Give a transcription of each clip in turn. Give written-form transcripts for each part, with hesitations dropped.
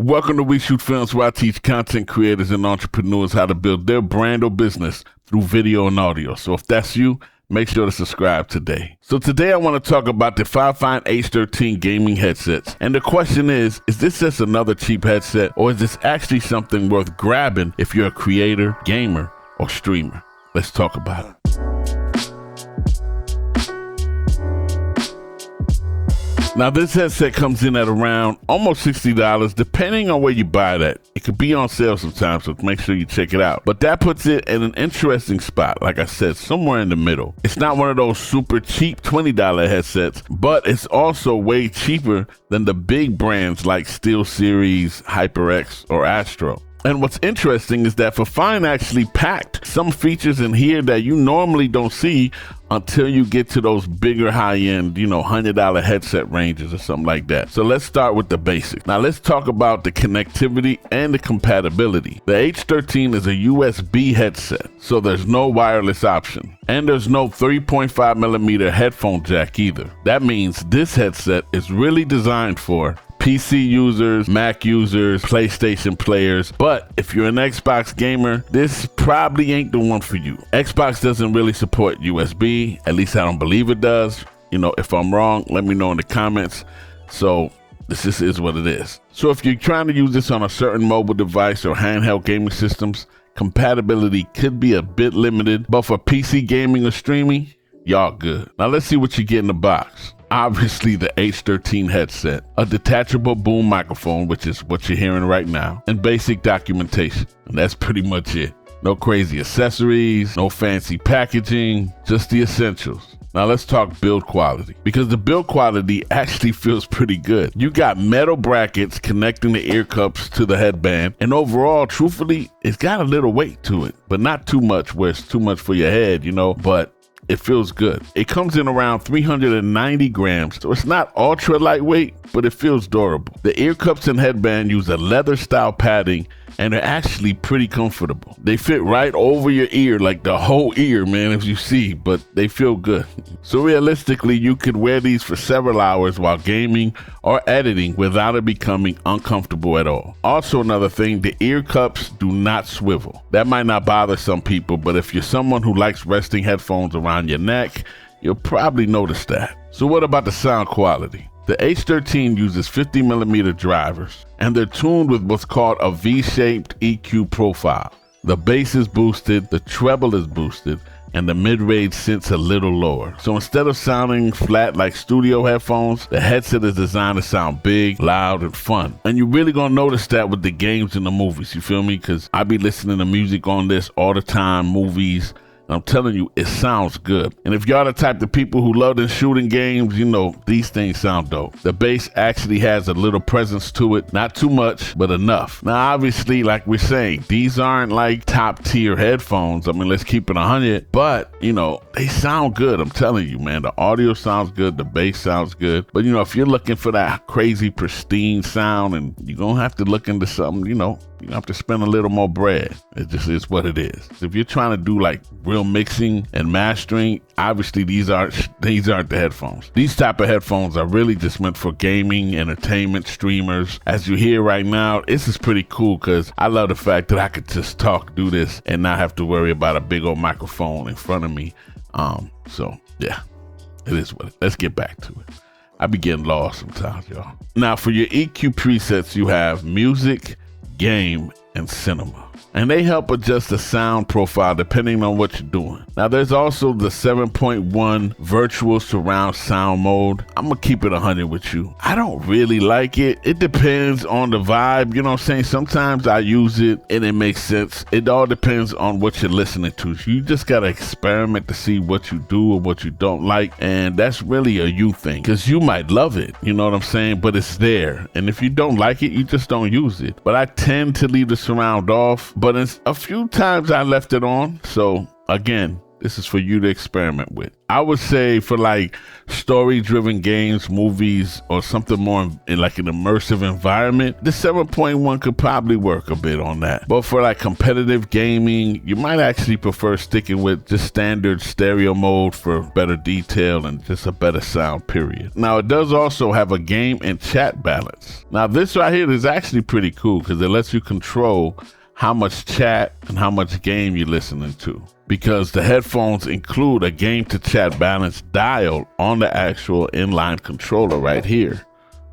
Welcome to WeShootFilms, where I teach content creators and entrepreneurs how to build their brand or business through video and audio. So if that's you, make sure to subscribe today. So today I want to talk about the Fifine H13 gaming headsets. And the question is this just another cheap headset, or is this actually something worth grabbing if you're a creator, gamer, or streamer? Let's talk about it. Now this headset comes in at around almost $60, depending on where you buy that. It could be on sale sometimes, so make sure you check it out. But that puts it in an interesting spot, like I said, somewhere in the middle. It's not one of those super cheap $20 headsets, but it's also way cheaper than the big brands like SteelSeries, HyperX, or Astro. And what's interesting is that Fifine actually packed some features in here that you normally don't see until you get to those bigger high-end, $100 headset ranges or something like that. So let's start with the basics. Now let's talk about the connectivity and the compatibility. The H13 is a USB headset, so there's no wireless option. And there's no 3.5mm headphone jack either. That means this headset is really designed for PC users, Mac users, PlayStation players, but if you're an Xbox gamer, this probably ain't the one for you. Xbox doesn't really support USB, at least I don't believe it does. If I'm wrong, let me know in the comments. So this just is what it is. So if you're trying to use this on a certain mobile device or handheld gaming systems, compatibility could be a bit limited, but for PC gaming or streaming, y'all good. Now let's see what you get in the box. Obviously the H13 headset, a detachable boom microphone, which is what you're hearing right now, and basic documentation. And that's pretty much it. No crazy accessories, no fancy packaging, just the essentials. Now let's talk build quality, because the build quality actually feels pretty good. You got metal brackets connecting the ear cups to the headband, and overall, truthfully, it's got a little weight to it, but not too much where it's too much for your head, but it feels good. It comes in around 390 grams, so it's not ultra lightweight, but it feels durable. The ear cups and headband use a leather style padding, and they're actually pretty comfortable. They fit right over your ear, like the whole ear, man, as you see, but they feel good. So realistically, you could wear these for several hours while gaming or editing without it becoming uncomfortable at all. Also another thing, the ear cups do not swivel. That might not bother some people, but if you're someone who likes resting headphones around your neck, you'll probably notice that. So what about the sound quality? The H13 uses 50mm drivers, and they're tuned with what's called a V-shaped EQ profile. The bass is boosted, the treble is boosted, and the mid-range sits a little lower. So instead of sounding flat like studio headphones, the headset is designed to sound big, loud, and fun. And you're really gonna notice that with the games and the movies, you feel me? Because I be listening to music on this all the time, movies. I'm telling you, it sounds good. And if y'all the type of people who love the shooting games, these things sound dope. The bass actually has a little presence to it. Not too much, but enough. Now, obviously, like we're saying, these aren't like top tier headphones. I mean, let's keep it 100, but they sound good. I'm telling you, man, the audio sounds good. The bass sounds good. But if you're looking for that crazy pristine sound, and you're going to have to look into something, you have to spend a little more bread. It just is what it is. If you're trying to do like real mixing and mastering, obviously these aren't the headphones. These type of headphones are really just meant for gaming, entertainment, streamers. As you hear right now, this is pretty cool because I love the fact that I could just do this and not have to worry about a big old microphone in front of me. So yeah, it is what it is. Let's get back to it. I be getting lost sometimes, y'all. Now for your EQ presets, you have music, game, and cinema. And they help adjust the sound profile depending on what you're doing. Now there's also the 7.1 virtual surround sound mode. I'm gonna keep it 100 with you. I don't really like it. It depends on the vibe, what I'm saying? Sometimes I use it and it makes sense. It all depends on what you're listening to. You just gotta experiment to see what you do or what you don't like. And that's really a you thing, because you might love it, you know what I'm saying? But it's there. And if you don't like it, you just don't use it. But I tend to leave the surround off. But a few times I left it on. So again, This is for you to experiment with. I would say for like story-driven games, movies, or something more in like an immersive environment, the 7.1 could probably work a bit on that. But for like competitive gaming, you might actually prefer sticking with just standard stereo mode for better detail and just a better sound, period. Now, it does also have a game and chat balance. Now, this right here is actually pretty cool because it lets you control how much chat and how much game you're listening to, because the headphones include a game to chat balance dial on the actual inline controller right here,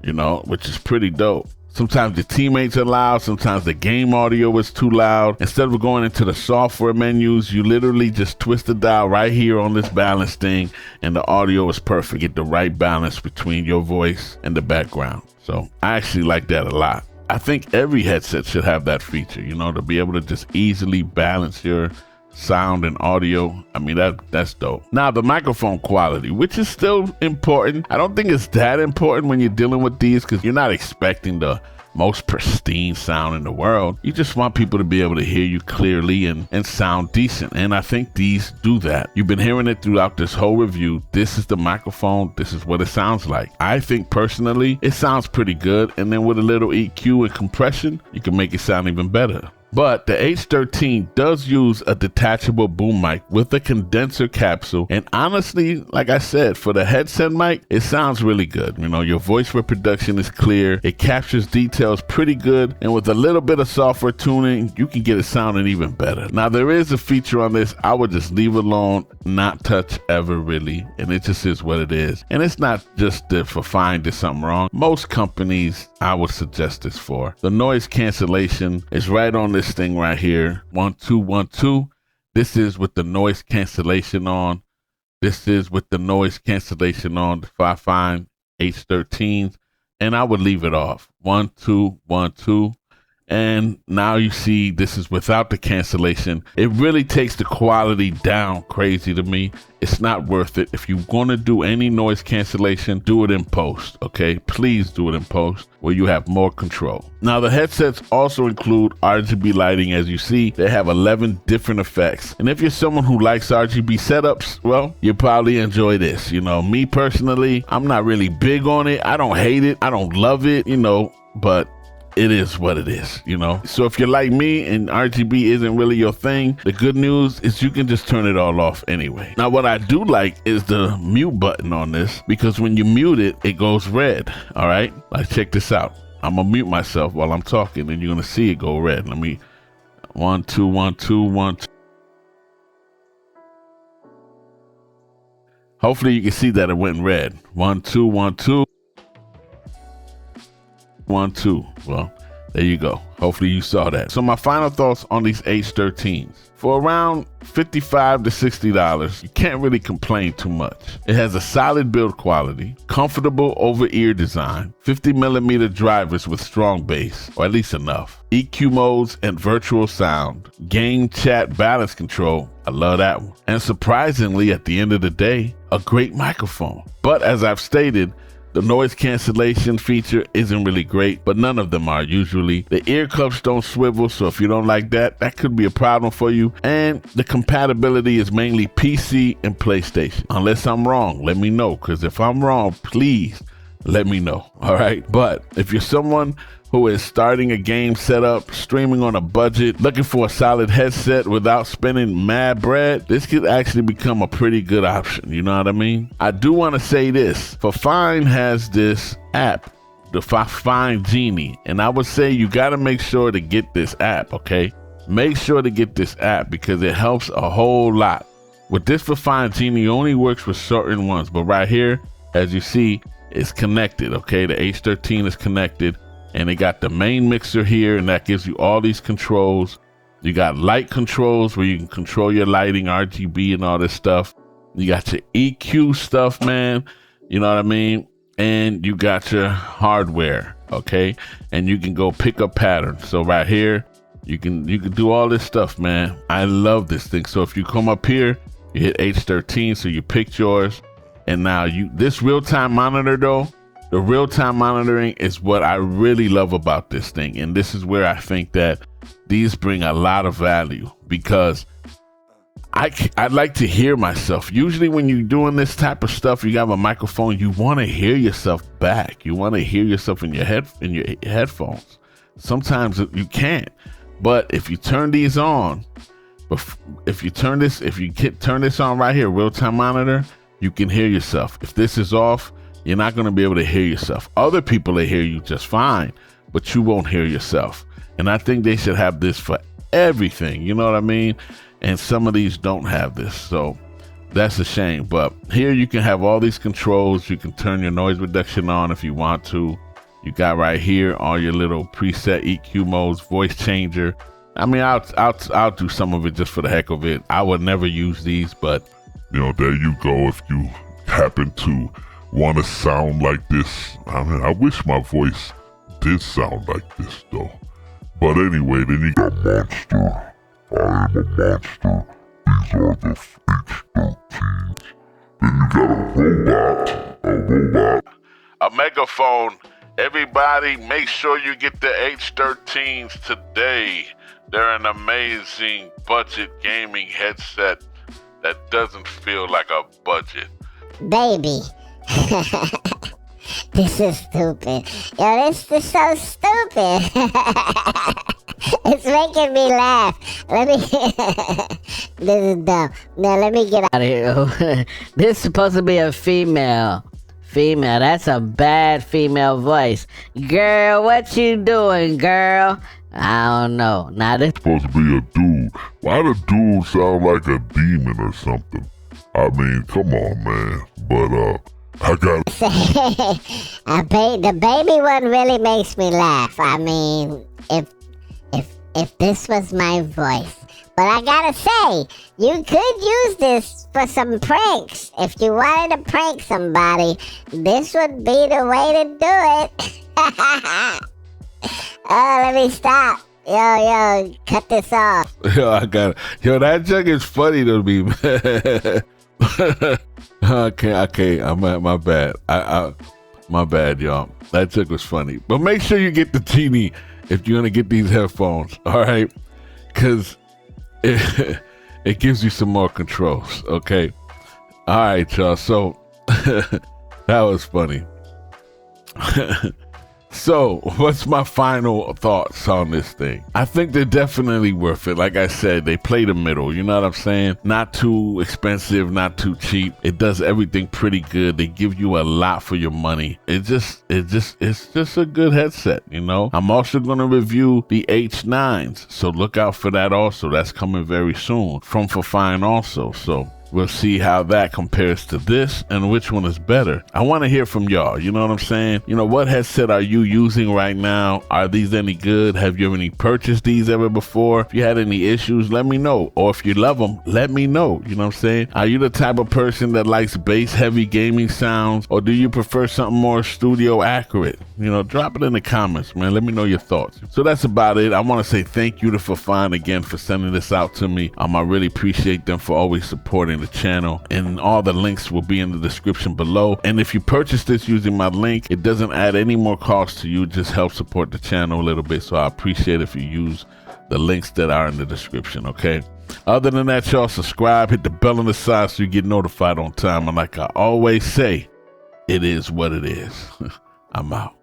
you know, which is pretty dope. Sometimes the teammates are loud, sometimes the game audio is too loud. Instead of going into the software menus, you literally just twist the dial right here on this balance thing and the audio is perfect. Get the right balance between your voice and the background. So I actually like that a lot. I think every headset should have that feature, you know, to be able to just easily balance your sound and audio. I mean, that's dope. Now, the microphone quality, which is still important. I don't think it's that important when you're dealing with these because you're not expecting the most pristine sound in the world. You just want people to be able to hear you clearly and sound decent. And I think these do that. You've been hearing it throughout this whole review. This is the microphone. This is what it sounds like. I think personally, it sounds pretty good. And then with a little EQ and compression, you can make it sound even better. But the H13 does use a detachable boom mic with a condenser capsule. And honestly, like I said, for the headset mic, it sounds really good. You know, your voice reproduction is clear. It captures details pretty good. And with a little bit of software tuning, you can get it sounding even better. Now, there is a feature on this I would just leave alone, not touch ever really. And it just is what it is. And it's not just that Fifine did something wrong. Most companies I would suggest this for. The noise cancellation is right on this thing right here. 1 2 1 2. This is with the noise cancellation on. This is with the noise cancellation on the Fifine H13s. And I would leave it off. 1 2 1 2. And now you see this is without the cancellation. It really takes the quality down crazy to me. It's not worth it. If you're going to do any noise cancellation, do it in post, okay? Please do it in post where you have more control. Now, the headsets also include RGB lighting. As you see, they have 11 different effects. And if you're someone who likes RGB setups, well, you'll probably enjoy this. You know, me personally, I'm not really big on it. I don't hate it. I don't love it, you know, but it is what it is, you know? So if you're like me and RGB isn't really your thing, the good news is you can just turn it all off anyway. Now, what I do like is the mute button on this, because when you mute it, it goes red, all right? Like, check this out. I'm gonna mute myself while I'm talking and you're gonna see it go red. Let me, 1 2 1 2 1 2. Hopefully you can see that it went red. 1 2 1 2. 1 2. Well, there you go. Hopefully you saw that. So my final thoughts on these H13s. For around $55 to $60, you can't really complain too much. It has a solid build quality, comfortable over-ear design, 50mm drivers with strong bass, or at least enough, EQ modes and virtual sound, game chat balance control, I love that one, and surprisingly, at the end of the day, a great microphone. But as I've stated, the noise cancellation feature isn't really great, but none of them are usually. The ear cups don't swivel, so if you don't like that, that could be a problem for you. And the compatibility is mainly PC and PlayStation. Unless I'm wrong, let me know, because if I'm wrong, please let me know, all right? But if you're someone who is starting a game setup, streaming on a budget, looking for a solid headset without spending mad bread, this could actually become a pretty good option. You know what I mean? I do want to say this. Fifine has this app, the Fifine Genie, and I would say you got to make sure to get this app, okay? Make sure to get this app because it helps a whole lot. With this Fifine Genie, only works with certain ones, but right here, as you see, it's connected, okay? The H13 is connected. And they got the main mixer here, and that gives you all these controls. You got light controls where you can control your lighting, RGB, and all this stuff. You got your EQ stuff, man. You know what I mean? And you got your hardware, okay? And you can go pick up patterns. So right here, you can do all this stuff, man. I love this thing. So if you come up here, you hit H13, so you picked yours. And now this real-time monitor though, the real-time monitoring is what I really love about this thing. And this is where I think that these bring a lot of value, because I'd like to hear myself. Usually when you're doing this type of stuff, you have a microphone, you want to hear yourself back. You want to hear yourself in your headphones. Sometimes you can't. But if you turn these on, if you turn this on right here, real-time monitor, you can hear yourself. If this is off, you're not going to be able to hear yourself. Other people, they hear you just fine, but you won't hear yourself. And I think they should have this for everything. You know what I mean? And some of these don't have this. So that's a shame. But here you can have all these controls. You can turn your noise reduction on if you want to. You got right here all your little preset EQ modes, voice changer. I mean, I'll do some of it just for the heck of it. I would never use these, but you know, there you go. If you happen to want to sound like this, I mean, I wish my voice did sound like this though. But anyway, then you got Monster. I am a monster. These are the H13s. Then you got a robot. A megaphone. Everybody, make sure you get the H13s today. They're an amazing budget gaming headset that doesn't feel like a budget. Baby. This is stupid. Yo, this is so stupid. It's making me laugh. This is dumb. Now let me get out of here. This is supposed to be a female. That's a bad female voice. Girl, what you doing, girl? I don't know. Now this supposed to be a dude. Why the dude sound like a demon or something? I mean, come on, man. But I gotta say, the baby one really makes me laugh. I mean, if this was my voice. But I gotta say, you could use this for some pranks. If you wanted to prank somebody, this would be the way to do it. Oh, let me stop. Yo, cut this off. Yo, I got it. Yo, that joke is funny to me, man. Okay, my bad. My bad, y'all. That joke was funny. But make sure you get the Genie if you're gonna get these headphones, all right? Because it gives you some more controls, okay? All right, y'all. So that was funny. So what's my final thoughts on this thing? I think they're definitely worth it. Like I said, they play the middle, you know what I'm saying? Not too expensive, not too cheap. It does everything pretty good. They give you a lot for your money. It's just a good headset, you know? I'm also going to review the H9s, so look out for that also. That's coming very soon from Fifine also. So we'll see how that compares to this and which one is better. I want to hear from y'all. You know what I'm saying? You know, what headset are you using right now? Are these any good? Have you ever purchased these ever before? If you had any issues, let me know. Or if you love them, let me know. You know what I'm saying? Are you the type of person that likes bass heavy gaming sounds? Or do you prefer something more studio accurate? You know, drop it in the comments, man. Let me know your thoughts. So that's about it. I want to say thank you to Fifine again for sending this out to me. I really appreciate them for always supporting the channel, and all the links will be in the description below. And if you purchase this using my link, it doesn't add any more cost to you, just help support the channel a little bit. So I appreciate if you use the links that are in the description, okay? Other than that, y'all, subscribe, hit the bell on the side so you get notified on time. And like I always say, it is what it is. I'm out.